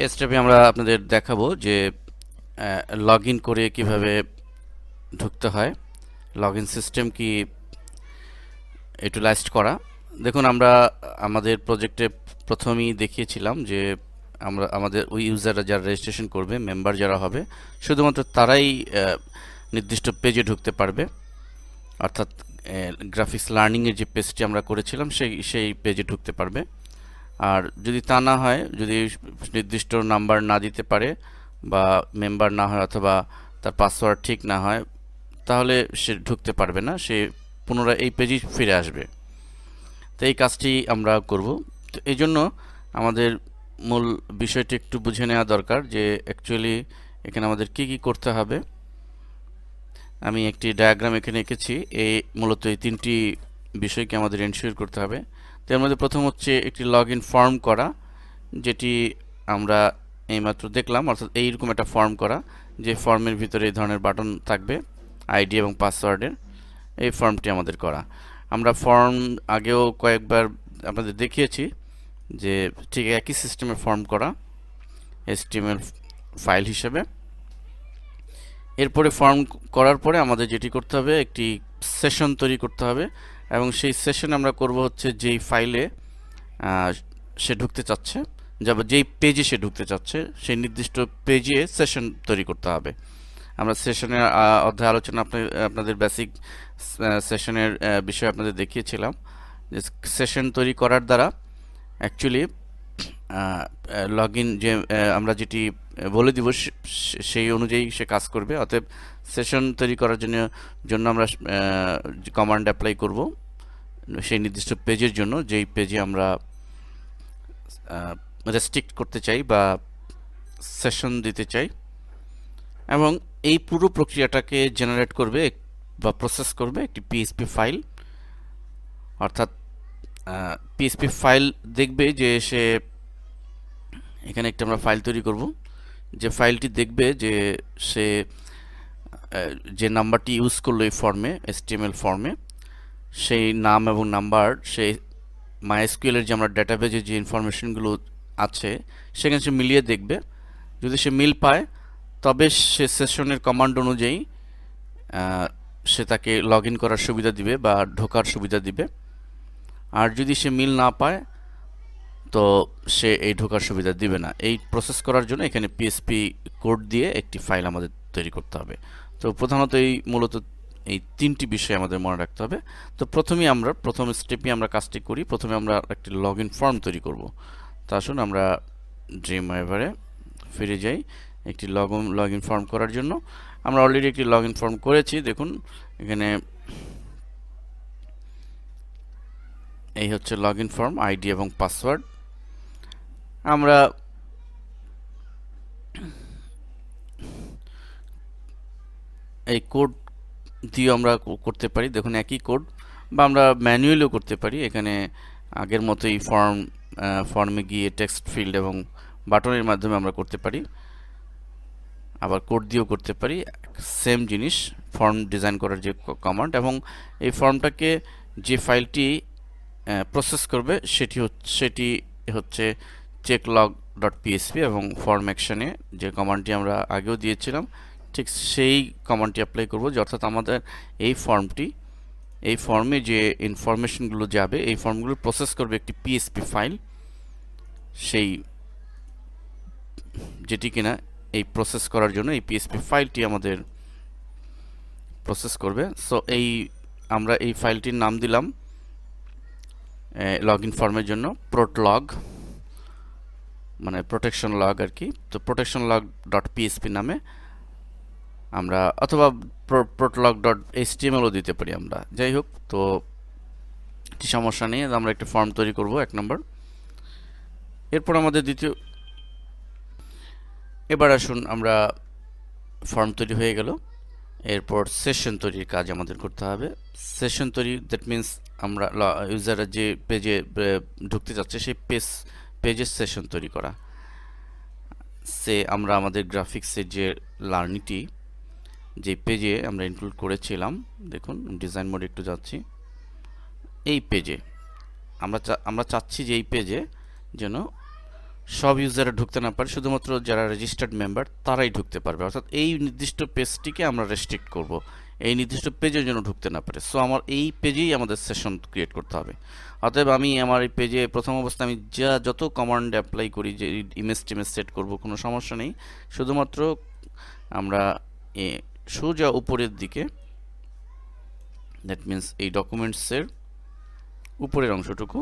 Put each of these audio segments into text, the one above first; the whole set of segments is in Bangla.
এই স্টেপে আমরা আপনাদের দেখাবো যে লগ ইন করে কিভাবে ঢুকতে হয়, লগ ইন সিস্টেম কি ইউটিলাইজড করা। দেখুন আমরা আমাদের প্রজেক্টে প্রথমেই দেখিয়েছিলাম যে আমরা আমাদের ওই ইউজাররা যারা রেজিস্ট্রেশন করবে, মেম্বার যারা হবে, শুধুমাত্র তারাই নির্দিষ্ট পেজে ঢুকতে পারবে। অর্থাৎ গ্রাফিক্স লার্নিংয়ের যে পেজটি আমরা করেছিলাম সেই পেজে ঢুকতে পারবে। আর যদি তা না হয়, যদি নির্দিষ্ট নাম্বার না দিতে পারে বা মেম্বার না হয় অথবা তার পাসওয়ার্ড ঠিক না হয়, তাহলে সে ঢুকতে পারবে না, সে পুনরায় এই পেজেই ফিরে আসবে। তো এই কাজটি আমরা করব। তো এই জন্য আমাদের মূল বিষয়টি একটু বুঝে নেওয়া দরকার যে অ্যাকচুয়ালি এখানে আমাদের কি কি করতে হবে। আমি একটি ডায়াগ্রাম এখানে এঁকেছি। মূলত এই তিনটি বিষয়কে আমাদের এনশিওর করতে হবে। তো এর মধ্যে প্রথম হচ্ছে একটি লগ ইন ফর্ম করা, যেটি আমরা এইমাত্র দেখলাম। অর্থাৎ এইরকম একটা ফর্ম করা, যে ফর্মের ভিতরে এই ধরনের বাটন থাকবে আইডি এবং পাসওয়ার্ডের। এই ফর্মটি আমাদের করা। আমরা ফর্ম আগেও কয়েকবার আপনাদের দেখিয়েছি যে ঠিক একই সিস্টেমে ফর্ম করা, HTML ফাইল হিসেবে। এরপরে ফর্ম করার পরে আমাদের যেটি করতে হবে, একটি সেশন তৈরি করতে হবে এবং সেই সেশন আমরা করব হচ্ছে যেই ফাইলে সে ঢুকতে চাচ্ছে, যেই পেজে সে ঢুকতে চাচ্ছে সেই নির্দিষ্ট পেজে সেশন তৈরি করতে হবে। আমরা সেশনের অধ্যায় আলোচনা আপনাদের বেসিক সেশনের বিষয়ে আপনাদের দেখিয়েছিলাম যে সেশন তৈরি করার দ্বারা অ্যাকচুয়ালি লগ ইন যে আমরা যেটি বলে দিব সেই অনুযায়ী সে কাজ করবে। অতএব সেশন তৈরি করার জন্য আমরা কমান্ড অ্যাপ্লাই করব সেই নির্দিষ্ট পেজের জন্য, যেই পেজে আমরা রেস্ট্রিক্ট করতে চাই বা সেশন দিতে চাই। এবং এই পুরো প্রক্রিয়াটাকে জেনারেট করবে বা প্রসেস করবে একটি পিএইচপি ফাইল। অর্থাৎ পিএইচপি ফাইল দেখবে যে সে এখানে একটা আমরা ফাইল তৈরি করব, যে ফাইলটি দেখবে যে সে যে নাম্বারটি ইউজ করলো এই ফর্মে, HTML ফর্মে, সেই নাম এবং নাম্বার সেই MySQL এর যে আমরা ডেটাবেজে যে ইনফরমেশনগুলো আছে সেখানে সে মিলিয়ে দেখবে। যদি সে মিল পায় তবে সে সেশনের কমান্ড অনুযায়ী সে তাকে লগ ইন করার সুবিধা দিবে বা ঢোকার সুবিধা দিবে। আর যদি সে মিল না পায় তো সে এই ঢোকার সুবিধা দিবে না। এই প্রসেস করার জন্য এখানে পিএইচপি কোড দিয়ে একটি ফাইল আমাদের তৈরি করতে হবে। তো প্রধানত মূলত এই তিনটি বিষয় আমাদের মনে রাখতে হবে। তো প্রথম স্টেপে আমরা কাজটি করি। প্রথমে আমরা একটি লগ ইন ফর্ম তৈরি করব। তা আসুন আমরা ড্রিমওয়েভারে ফিরে যাই একটি লগ ইন ফর্ম করার জন্য। আমরা অলরেডি একটি লগ ইন ফর্ম করেছি। দেখুন এখানে এই হচ্ছে লগ ইন ফর্ম, আইডি এবং পাসওয়ার্ড। আমরা এই কোড দিয়ে আমরা করতে পারি। দেখুন একই কোড, বা আমরা ম্যানুয়ালিও করতে পারি। এখানে আগের মতোই ফর্মে গিয়ে টেক্সট ফিল্ড এবং বাটনের মাধ্যমে আমরা করতে পারি, আবার কোড দিয়েও করতে পারি। সেম জিনিস, ফর্ম ডিজাইন করার যে কমান্ড, এবং এই ফর্মটাকে যে ফাইলটি প্রসেস করবে সেটি হচ্ছে checklog.php এবং ফর্ম অ্যাকশনে যে কমান্ডটি আমরা আগেও দিয়েছিলাম ঠিক সেই কমান্ডটি অ্যাপ্লাই করব। যে অর্থাৎ আমাদের এই ফর্মে যে ইনফরমেশনগুলো যাবে, এই ফর্মগুলো প্রসেস করবে একটি পিএইচপি ফাইল, সেই যেটি কিনা এই প্রসেস করার জন্য এই পিএইচপি ফাইলটি আমাদের প্রসেস করবে। সো আমরা এই ফাইলটির নাম দিলাম লগ ইন ফর্মের জন্য protlog, মানে প্রোটেকশন লগ আর কি। তো protection-log.php নামে আমরা, অথবা protlog.html ও দিতে পারি আমরা, যাই হোক। তো একটি সমস্যা নেই, আমরা একটা ফর্ম তৈরি করব 1 নম্বর। এরপর আমাদের এবার আসুন আমরা ফর্ম তৈরি হয়ে গেল। এরপর সেশন তৈরির কাজ আমাদের করতে হবে। সেশন তৈরি, দ্যাট মিন্স আমরা ইউজাররা যে পেজে ঢুকতে যাচ্ছে সেই পেজের সেশন তৈরি করা। আমরা আমাদের গ্রাফিক্সের যে লার্নিংটি যে পেজে আমরা ইনক্লুড করেছিলাম, দেখুন ডিজাইন মোডে একটু যাচ্ছি। এই পেজে আমরা চাচ্ছি যে এই পেজে যেন সব ইউজাররা ঢুকতে না পারে, শুধুমাত্র যারা রেজিস্টার্ড মেম্বার তারাই ঢুকতে পারবে। অর্থাৎ এই নির্দিষ্ট পেজটিকে আমরা রেস্ট্রিক্ট করব, এই নির্দিষ্ট পেজের জন্য ঢুকতে না পারে। সো আমার এই পেজেই আমাদের সেশন ক্রিয়েট করতে হবে। অতএব আমি আমার এই পেজে প্রথম অবস্থায় আমি যত কমান্ড অ্যাপ্লাই করি, যে ইমেজ টিমেজ সেট করব, কোনো সমস্যা নেই। শুধুমাত্র আমরা সোজা উপরের দিকে, দ্যাট মিন্স এই ডকুমেন্টসের উপরের অংশটুকু,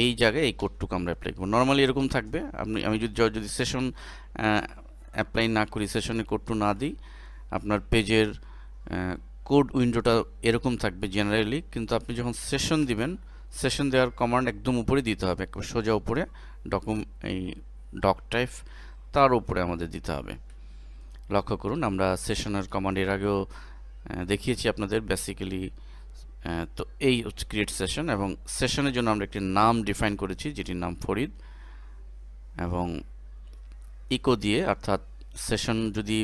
এই জায়গায় এই কোডটুকু আমরা অ্যাপ্লাই করব। নর্মালি এরকম থাকবে। আমি যদি সেশন অ্যাপ্লাই না করি, সেশনে কোডটু না দিই, আপনার পেজের কোড উইন্ডোটা এরকম থাকবে জেনারেলি। কিন্তু আপনি যখন সেশন দিবেন, সেশন দেওয়ার কমান্ড একদম উপরে দিতে হবে, একবার সোজা উপরে এই ডক টাইপ, তার উপরে আমাদের দিতে হবে। লক্ষ্য করুন, আমরা সেশনের কমান্ড এর আগেও দেখিয়েছি আপনাদের বেসিক্যালি। তো এই হচ্ছে ক্রিয়েট সেশন, এবং সেশনের জন্য আমরা একটি নাম ডিফাইন করেছি, যেটির নাম ফরিদ, এবং ইকো দিয়ে, অর্থাৎ সেশন যদি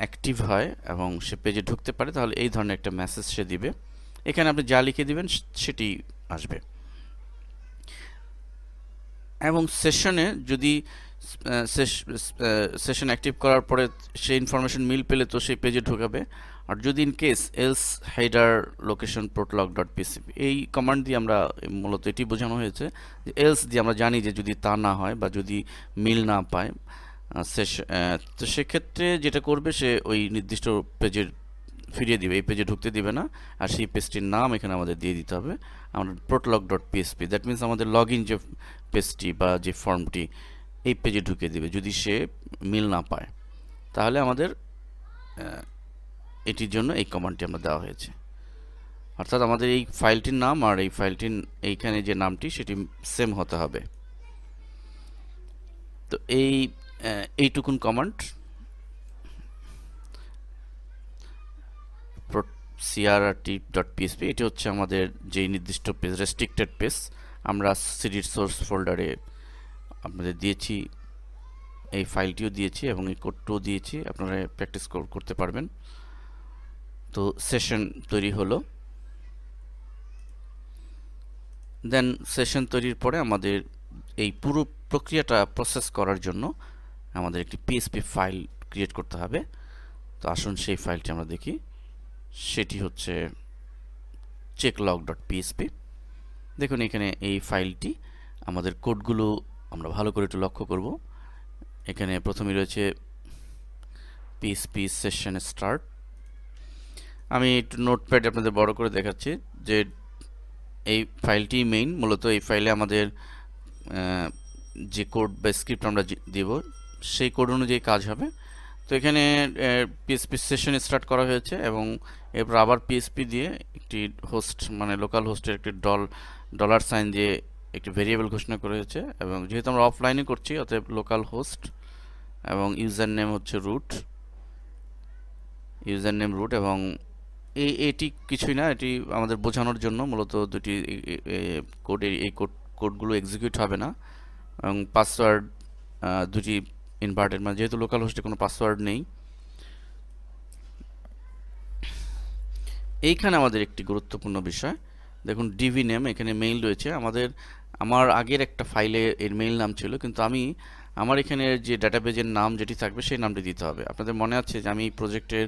অ্যাক্টিভ হয় এবং সে পেজে ঢুকতে পারে, তাহলে এই ধরনের একটা মেসেজ সে দিবে। এখানে আপনি যা লিখে দিবেন সেটি আসবে। এবং সেশনে যদি সেশন অ্যাক্টিভ করার পরে সেই ইনফরমেশন মিল পেলে তো সেই পেজে ঢোকাবে। আর যদি in case else header location প্রোটলগ ডট পিসিপি, এই কমান্ড দিয়ে আমরা মূলত এটি বোঝানো হয়েছে যে এলস দিয়ে আমরা জানি যে যদি তা না হয় বা যদি মিল না পায় তো সেক্ষেত্রে যেটা করবে, সে ওই নির্দিষ্ট পেজের ফিরিয়ে দিবে, এই পেজে ঢুকতে দিবে না। আর সেই পেজটির নাম এখানে আমাদের দিয়ে দিতে হবে, আমরা প্রোটলগ ডট পিএসপি, দ্যাট মিন্স আমাদের লগ ইন যে পেজটি বা যে ফর্মটি, এই পেজে ঢুকিয়ে দিবে যদি সে মিল না পায়। তাহলে আমাদের এটির জন্য এই কমান্ডটি আমরা দেওয়া হয়েছে। অর্থাৎ আমাদের এই ফাইলটির নাম আর এই ফাইলটির এইখানে যে নামটি সেটি সেম হতে হবে। তো এইটুকুন কমান্ড crt.php, এটি হচ্ছে আমাদের যেই নির্দিষ্ট পেজ, রেস্ট্রিক্টেড পেজ, আমরা সিডির সোর্স ফোল্ডারে আপনাদের দিয়েছি, এই ফাইলটিও দিয়েছি এবং এই কোডটিও দিয়েছি, আপনারা প্র্যাকটিস করতে পারবেন। তো সেশন তৈরি হলো। দেন সেশন তৈরির পরে আমাদের এই পুরো প্রক্রিয়াটা প্রসেস করার জন্য আমাদের একটি পিএইচপি ফাইল ক্রিয়েট করতে হবে। তো আসুন সেই ফাইলটি আমরা দেখি। সেটি হচ্ছে checklog.php। দেখুন এখানে এই ফাইলটি, আমাদের কোডগুলো আমরা ভালো করে একটু লক্ষ্য করব। এখানে প্রথমেই রয়েছে PHP সেশন স্টার্ট। আমি একটু নোটপ্যাড আপনাদের বড় করে দেখাচ্ছি যে এই ফাইলটি মেইন। মূলত এই ফাইলে আমাদের যে কোড বা স্ক্রিপ্ট আমরা দেব, সেই কোড অনুযায়ী কাজ হবে। তো এখানে PHP সেশন স্টার্ট করা হয়েছে এবং এরপর আবার PHP দিয়ে একটি হোস্ট, মানে লোকাল হোস্টের একটি ডলার সাইন দিয়ে একটি ভেরিয়েবল ঘোষণা করা হয়েছে। এবং যেহেতু আমরা অফলাইনে করছি, অতএব লোকাল হোস্ট এবং ইউজার নেম হচ্ছে রুট, ইউজার নেম রুট। এবং এটি কিছুই না, এটি আমাদের বোঝানোর জন্য মূলত দুটি কোড, এই কোডগুলো এক্সিকিউট হবে না। এবং পাসওয়ার্ড দুটি ইনভার্টেড, মানে যেহেতু লোকাল হোস্টে কোনো পাসওয়ার্ড নেই। এইখানে আমাদের একটি গুরুত্বপূর্ণ বিষয় দেখুন, ডিভি নেম, এখানে মেইল রয়েছে। আমার আগের একটা ফাইলে এর মেইল নাম ছিল, কিন্তু আমার এখানে যে ডাটাবেজের নাম যেটি থাকবে সেই নামটি দিতে হবে। আপনাদের মনে আছে যে আমি প্রজেক্টের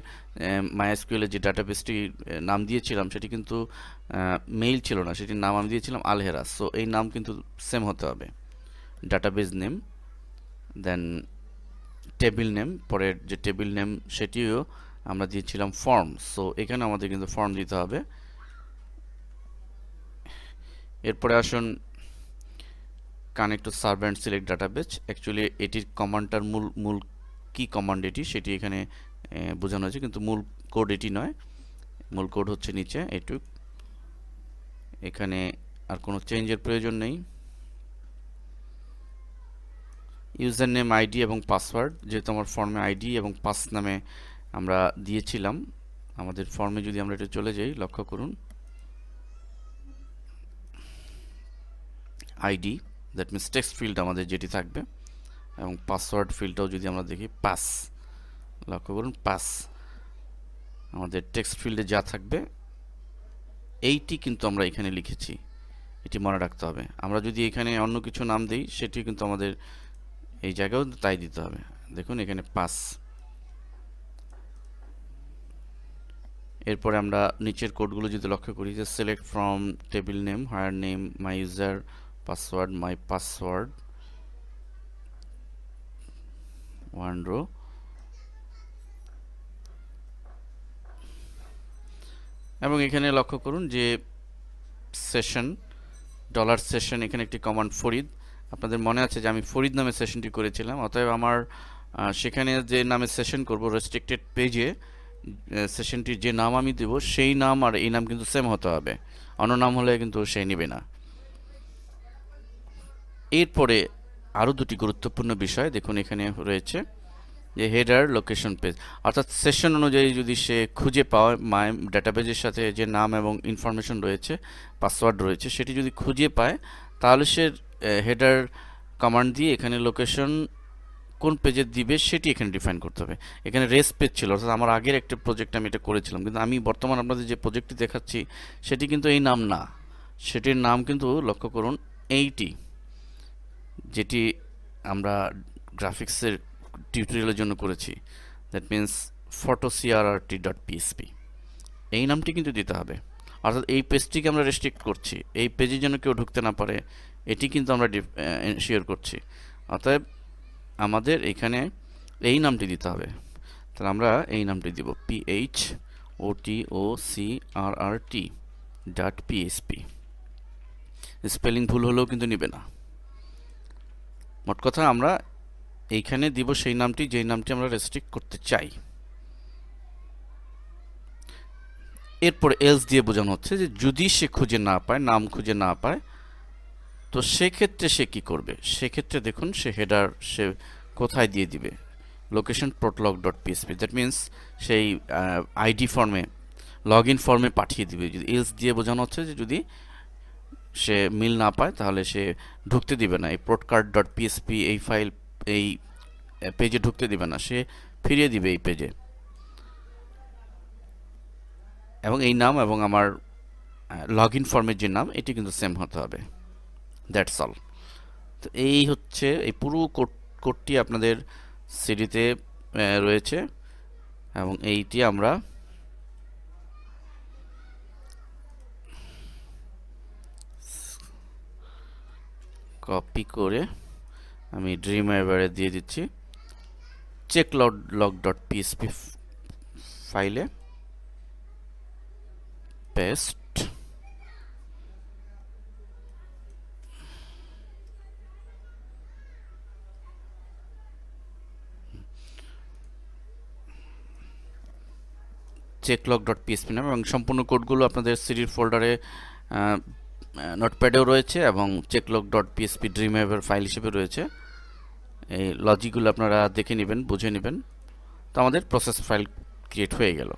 MySQL এর যে ডাটাবেসটি নাম দিয়েছিলাম, সেটি কিন্তু মেইল ছিল না, সেটির নাম আমি দিয়েছিলাম আলহেরাস। সো এই নাম কিন্তু সেম হতে হবে, ডাটাবেজ নেম, দেন টেবিল নেম, পরের যে টেবিল নেম সেটিও আমরা দিয়েছিলাম ফর্ম। সো এখানে আমাদের কিন্তু ফর্ম দিতে হবে। এরপরে আসুন connect to server and select database. Actually এটির কমান্ডটার মূল কি কমান্ড এটি, সেটি এখানে বোঝানো হয়েছে, কিন্তু মূল কোড এটি নয়। মূল কোড হচ্ছে নিচে এটুক। এখানে আর কোনো চেঞ্জের প্রয়োজন নেই। ইউজার নেম, আইডি এবং পাসওয়ার্ড, যেহেতু আমার ফর্মে আইডি এবং পাস নামে আমরা দিয়েছিলাম, আমাদের ফর্মে যদি আমরা এটা চলে যাই, লক্ষ্য করুন ID, that means text field আমাদের যেটি থাকবে, এবং পাসওয়ার্ড ফিল্ডটাও যদি আমরা দেখি পাস, লক্ষ্য করুন পাস, আমাদের টেক্সট ফিল্ডে যা থাকবে এইটি কিন্তু আমরা এখানে লিখেছি। এটি মনে রাখতে হবে। আমরা যদি এখানে অন্য কিছু নাম দিই সেটি কিন্তু আমাদের এই জায়গাও তাই দিতে হবে। দেখুন এখানে 5। এরপরে আমরা নিচের কোডগুলো যদি লক্ষ্য করি যে select from table name where name my user password my password 1 row, এবং এখানে লক্ষ্য করুন যে সেশন $সেশন, এখানে একটি কমান্ড ফরিদ। আপনাদের মনে আছে যে আমি ফরিদ নামে সেশনটি করেছিলাম, অতএব আমার সেখানে যে নামে সেশন করব রেস্ট্রিক্টেড পেজে সেশনটির যে নাম আমি দেব সেই নাম আর এই নাম কিন্তু সেম হতে হবে, অন্য নাম হলে কিন্তু সে নেবে না। এরপরে আরও দুটি গুরুত্বপূর্ণ বিষয় দেখুন এখানে রয়েছে যে হেডার লোকেশন পেজ, অর্থাৎ সেশন অনুযায়ী যদি সে খুঁজে পায় মাই ডাটাবেজের সাথে যে নাম এবং ইনফরমেশন রয়েছে পাসওয়ার্ড রয়েছে সেটি যদি খুঁজে পায় তাহলে সে হেডার কমান্ড দিয়ে এখানে লোকেশন কোন পেজে দিবে সেটি এখানে ডিফাইন করতে হবে। এখানে রেস পেজ ছিল, অর্থাৎ আমার আগের একটা প্রজেক্ট আমি এটা করেছিলাম, কিন্তু আমি বর্তমান আপনাদের যে প্রজেক্টটি দেখাচ্ছি সেটি কিন্তু এই নাম না, সেটির নাম কিন্তু লক্ষ্য করুন এইটি, যেটি আমরা গ্রাফিক্সের টিউটোরিয়ালের জন্য করেছি, দ্যাট মিন্স photocrrt.php, এই নামটি কিন্তু দিতে হবে। অর্থাৎ এই পেজটিকে আমরা রেস্ট্রিক্ট করছি, এই পেজে যেন কেউ ঢুকতে না পারে এটি কিন্তু আমরা এনশিওর করছি। অতএব আমাদের এখানে এই নামটি দিতে হবে, তাহলে আমরা এই নামটি দিব photocrrt.php। স্পেলিং ভুল হলেও কিন্তু নেবে না। মোট কথা আমরা এইখানে দিব সেই নামটি যেই নামটি আমরা রেস্ট্রিক্ট করতে চাই। এরপর এলস দিয়ে বোঝানো হচ্ছে যে যদি সে খুঁজে না পায়, নাম খুঁজে না পায়, তো সেক্ষেত্রে সে কি করবে। সেক্ষেত্রে দেখুন সে হেডার সে কোথায় দিয়ে দিবে, লোকেশন protlog.php, দ্যাট মিন্স সেই আইডি ফর্মে লগ ইন ফর্মে পাঠিয়ে দিবে। যদি এলস দিয়ে বোঝানো হচ্ছে যে যদি সে মিল না পায় তাহলে সে ঢুকতে দিবে না, এই protcard.php এই ফাইল এই পেজে ঢুকতে দিবে না, সে ফিরিয়ে দিবে এই পেজে, এবং এই নাম এবং আমার লগ ইন ফর্মের যে নাম এটি কিন্তু সেম হতে হবে। That's all. তো এই হচ্ছে এই পুরো কোডটি আপনাদের সিডিতে রয়েছে, এবং এইটি আমরা কপি করে আমি ড্রিমওয়্যারে দিয়ে দিচ্ছি, checklog.php ফাইলে পেস্ট। checklog.php নাম, এবং সম্পূর্ণ কোডগুলো আপনাদের সিডির ফোল্ডারে নোটপ্যাডেও রয়েছে এবং checklog.php ড্রিমওয়্যারের ফাইল হিসেবে রয়েছে। এই লজিকগুলো আপনারা দেখে নেবেন, বুঝে নেবেন। তো আমাদের প্রসেস ফাইল ক্রিয়েট হয়ে গেল।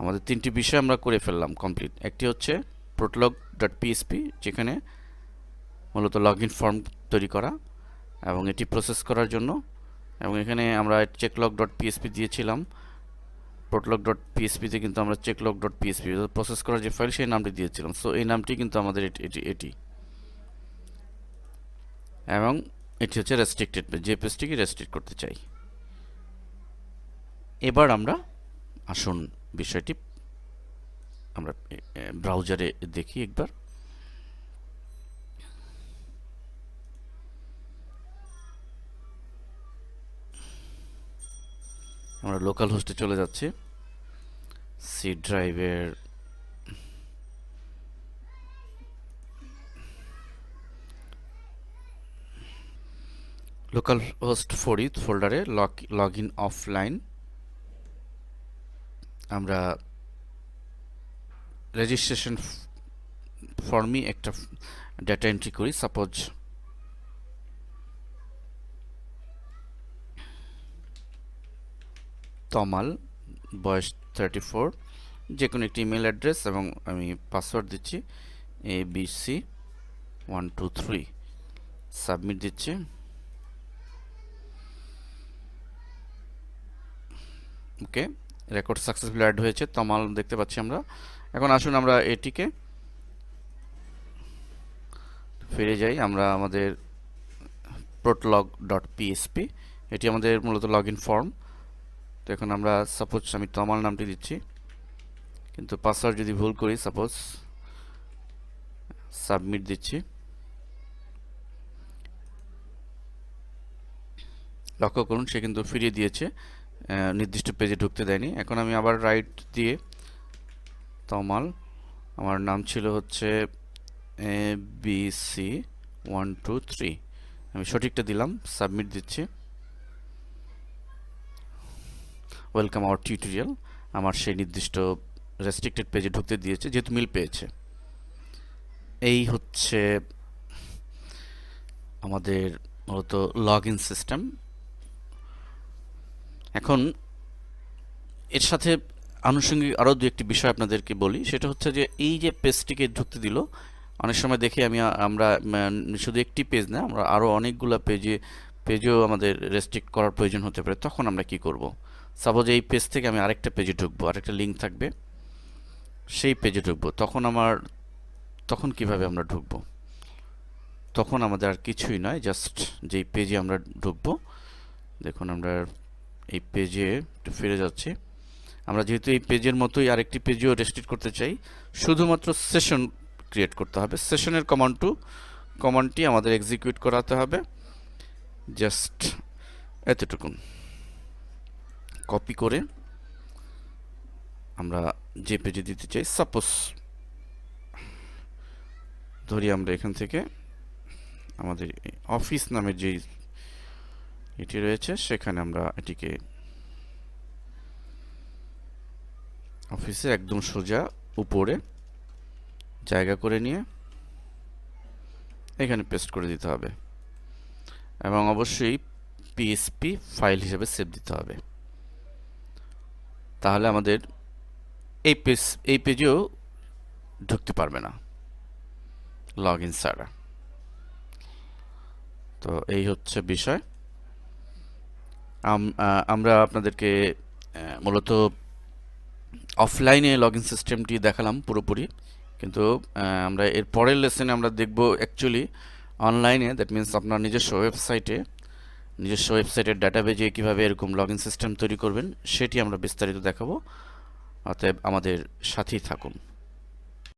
আমাদের তিনটি বিষয় আমরা করে ফেললাম কমপ্লিট। একটি হচ্ছে protolog.php, যেখানে মূলত লগ ইন ফর্ম তৈরি করা এবং এটি প্রসেস করার জন্য, এবং এখানে আমরা checklog.php দিয়েছিলাম, protolog.php তে কিন্তু আমরা checklog.php প্রসেস করার যে ফাইল সেই নামটি দিয়েছিলাম। সো এই নামটি কিন্তু আমাদের এটি, এবং এটি হচ্ছে রেস্ট্রিক্টেড পেজ, যে পেজটিকে রেস্ট্রিক্ট করতে চাই। এবার আমরা আসুন বিষয়টি আমরা ব্রাউজারে দেখি একবার। আমরা লোকাল হোস্টে চলে যাচ্ছি, সি ড্রাইভের লোকাল হোস্ট ফরিদ ফোল্ডারে লগ ইন অফলাইন আমরা রেজিস্ট্রেশন ফর্মে একটা ডেটা এন্ট্রি করি। সাপোজ তমাল, বয়স 34, যে কোনো একটি ইমেল অ্যাড্রেস, এবং আমি পাসওয়ার্ড দিচ্ছি abc123, সাবমিট দিচ্ছি। ওকে, রেকর্ড সাকসেসফুলি অ্যাড হয়েছে, তমাল দেখতে পাচ্ছি আমরা। এখন আসুন আমরা এটিকে ফিরে যাই আমরা আমাদের protlog.php, এটি আমাদের মূলত লগ ইন ফর্ম। তো এখন আমরা সাপোজ আমি তমাল নামটি দিচ্ছি, কিন্তু পাসওয়ার্ড যদি ভুল করি, সাপোজ সাবমিট দিচ্ছি, লক্ষ্য করুন সে কিন্তু ফিরিয়ে দিয়েছে, নির্দিষ্ট পেজে ঢুকতে দেয়নি। এখন আমি আবার রাইট দিয়ে তমাল, আমার নাম ছিল হচ্ছে ABC123, আমি সঠিকটা দিলাম, সাবমিট দিচ্ছি। ওয়েলকাম আওয়ার টিউটোরিয়াল, আমার সেই নির্দিষ্ট রেস্ট্রিক্টেড পেজে ঢুকতে দিয়েছে যেহেতু মিল পেয়েছে। এই হচ্ছে আমাদের মূলত লগ ইন সিস্টেম। এখন এর সাথে আনুষঙ্গিক আরও দু একটি বিষয় আপনাদেরকে বলি, সেটা হচ্ছে যে এই যে পেজটিকে ঢুকতে দিল, অনেক সময় দেখি আমরা শুধু একটি পেজ না, আমরা আরও অনেকগুলো পেজেও আমাদের রেস্ট্রিক্ট করার প্রয়োজন হতে পারে। তখন আমরা কি করব? সাপোজ এই পেজ থেকে আমি আরেকটা পেজে ঢুকবো, আরেকটা লিঙ্ক থাকবে, সেই পেজে ঢুকবো, তখন কিভাবে আমরা ঢুকবো? তখন আমাদের আর কিছুই নয়, জাস্ট যেই পেজে আমরা ঢুকবো, দেখুন আমরা এই পেজে একটু ফিরে যাচ্ছি। আমরা যেহেতু এই পেজের মতোই আরেকটি পেজেও রেস্ট্রিক্ট করতে চাই, শুধুমাত্র সেশন ক্রিয়েট করতে হবে। সেশনের কমান্ডটি আমাদের এক্সিকিউট করাতে হবে, জাস্ট এতটুকুন কপি করে আমরা যে পেজে দিতে চাই, সাপোজ ধরি আমরা এখান থেকে আমাদের অফিস নামের যে এটি রয়েছে, সেখানে আমরা এটিকে অফিসে একদম সোজা উপরে জায়গা করে নিয়ে এখানে পেস্ট করে দিতে হবে, এবং অবশ্যই পিএইচপি ফাইল হিসেবে সেভ দিতে হবে। তাহলে আমাদের এই পেজেও ঢুকতে পারবে না লগ ইন ছাড়া। তো এই হচ্ছে বিষয়। আমরা আপনাদেরকে মূলত অফলাইনে লগ ইন সিস্টেমটি দেখালাম পুরোপুরি, কিন্তু আমরা এর পরের লেসনে আমরা দেখব অ্যাকচুয়ালি অনলাইনে, দ্যাট মিনস আপনার নিজস্ব ওয়েবসাইটের ডাটাবেজে কীভাবে এরকম লগ ইন সিস্টেম তৈরি করবেন, সেটি আমরা বিস্তারিত দেখাবো। অতএব আমাদের সাথেই থাকুন।